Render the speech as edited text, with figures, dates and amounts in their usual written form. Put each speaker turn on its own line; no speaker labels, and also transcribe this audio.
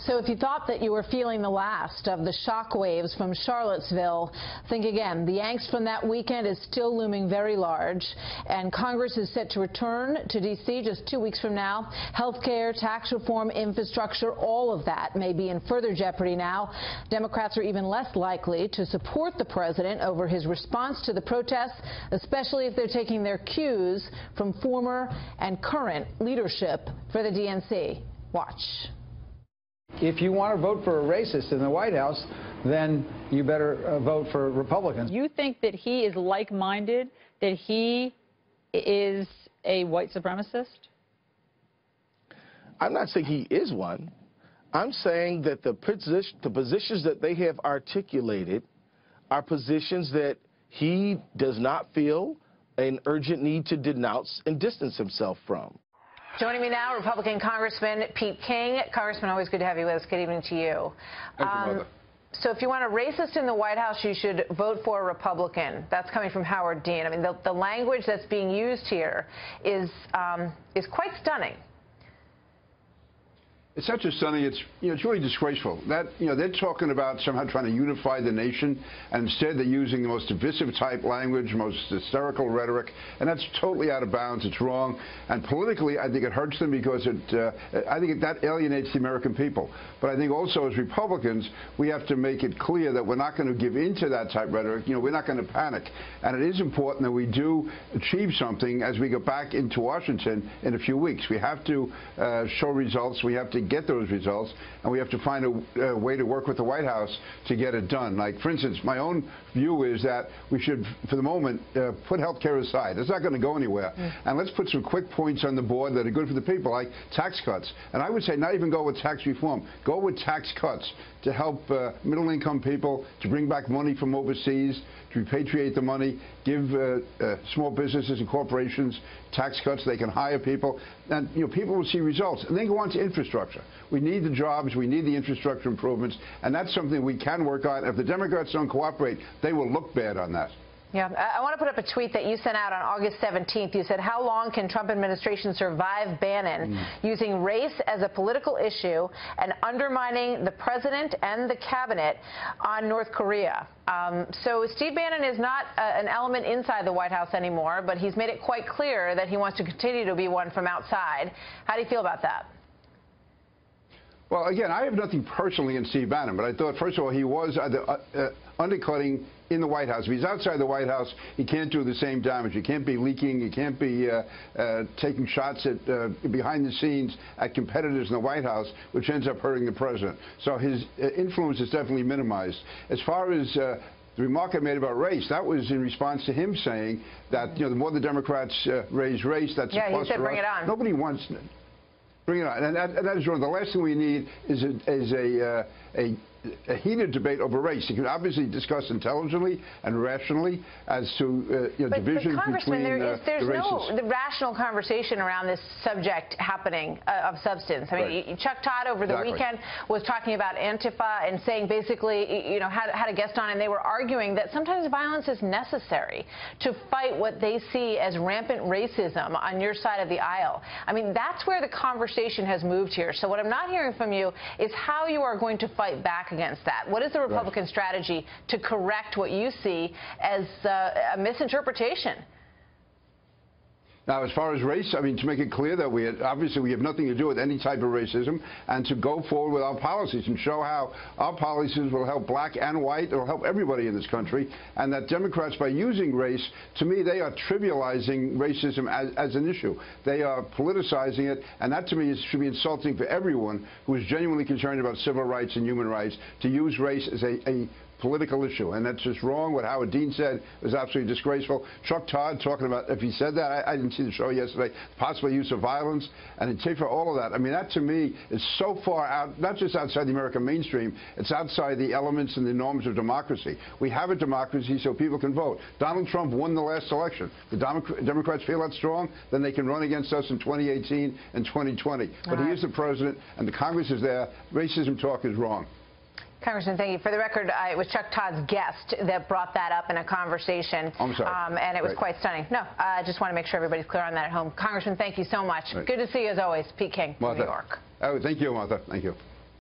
So if you thought that you were feeling the last of the shock waves from Charlottesville, think again. The angst from that weekend is still looming very large, and Congress is set to return to D.C. just 2 weeks from now. Health care, tax reform, infrastructure, all of that may be in further jeopardy now. Democrats are even less likely to support the president over his response to the protests, especially if they're taking their cues from former and current leadership for the DNC. Watch.
If you want to vote for a racist in the White House, then you better vote for Republicans.
You think that he is like-minded, that he is a white supremacist?
I'm not saying he is one. I'm saying that the positions that they have articulated are positions that he does not feel an urgent need to denounce and distance himself from.
Joining me now, Republican Congressman Pete King. Congressman, always good to have you with us. Good evening to you.
Thank you, Mother.
So if you want a racist in the White House, you should vote for a Republican. That's coming from Howard Dean. I mean, the language that's being used here is quite stunning.
It's not just stunning, it's really disgraceful. That they're talking about somehow trying to unify the nation, and instead they're using the most divisive type language, most hysterical rhetoric, and that's totally out of bounds. It's wrong, and politically I think it hurts them because I think that alienates the American people. But I think also as Republicans we have to make it clear that we're not going to give in to that type of rhetoric. We're not going to panic, and it is important that we do achieve something as we go back into Washington in a few weeks. We have to show results. We have to get those results, and we have to find a way to work with the White House to get it done. Like, for instance, my own view is that we should, for the moment, put health care aside. It's not going to go anywhere. And let's put some quick points on the board that are good for the people, like tax cuts. And I would say not even go with tax reform. Go with tax cuts to help middle-income people, to bring back money from overseas, to repatriate the money, give small businesses and corporations tax cuts. They can hire people, and people will see results. And then go on to infrastructure. We need the jobs, we need the infrastructure improvements, and that's something we can work on. If the Democrats don't cooperate, they will look bad on that.
Yeah, I want to put up a tweet that you sent out on August 17th. You said, how long can Trump administration survive Bannon using race as a political issue and undermining the president and the cabinet on North Korea? So Steve Bannon is not an element inside the White House anymore, but he's made it quite clear that he wants to continue to be one from outside. How do you feel about that?
Well, again, I have nothing personally in Steve Bannon, but I thought, first of all, he was undercutting in the White House. If he's outside the White House, he can't do the same damage. He can't be leaking. He can't be taking shots at behind the scenes at competitors in the White House, which ends up hurting the president. So his influence is definitely minimized. As far as the remark I made about race, that was in response to him saying that the more the Democrats raise race, that's a plus
he said
for
bring
us.
it on.
Nobody wants it. Bring it on. And that is wrong. The last thing we need is a heated debate over race. You can obviously discuss intelligently and rationally as to divisions between the races.
There's no rational conversation around this subject happening of substance. I mean, Chuck Todd over the weekend was talking about Antifa and saying basically, had a guest on, and they were arguing that sometimes violence is necessary to fight what they see as rampant racism on your side of the aisle. I mean, that's where the conversation has moved here. So what I'm not hearing from you is how you are going to fight back against that. What is the Republican strategy to correct what you see as a misinterpretation?
Now, as far as race, I mean, to make it clear that obviously we have nothing to do with any type of racism, and to go forward with our policies and show how our policies will help black and white, it will help everybody in this country, and that Democrats, by using race, to me, they are trivializing racism as an issue. They are politicizing it, and that to me should be insulting for everyone who is genuinely concerned about civil rights and human rights to use race as a political issue, and that's just wrong. What Howard Dean said was absolutely disgraceful. Chuck Todd talking about, if he said that, I didn't see the show yesterday, possible use of violence, and Antifa, all of that. I mean, that to me is so far out, not just outside the American mainstream, it's outside the elements and the norms of democracy. We have a democracy so people can vote. Donald Trump won the last election. The Democrats feel that strong, then they can run against us in 2018 and 2020. But he is the president, and the Congress is there. Racism talk is wrong.
Congressman, thank you. For the record, it was Chuck Todd's guest that brought that up in a conversation.
I'm sorry.
And it was quite stunning. No, I just want to make sure everybody's clear on that at home. Congressman, thank you so much. Good to see you as always. Pete King from New York.
Oh, thank you, Martha. Thank you.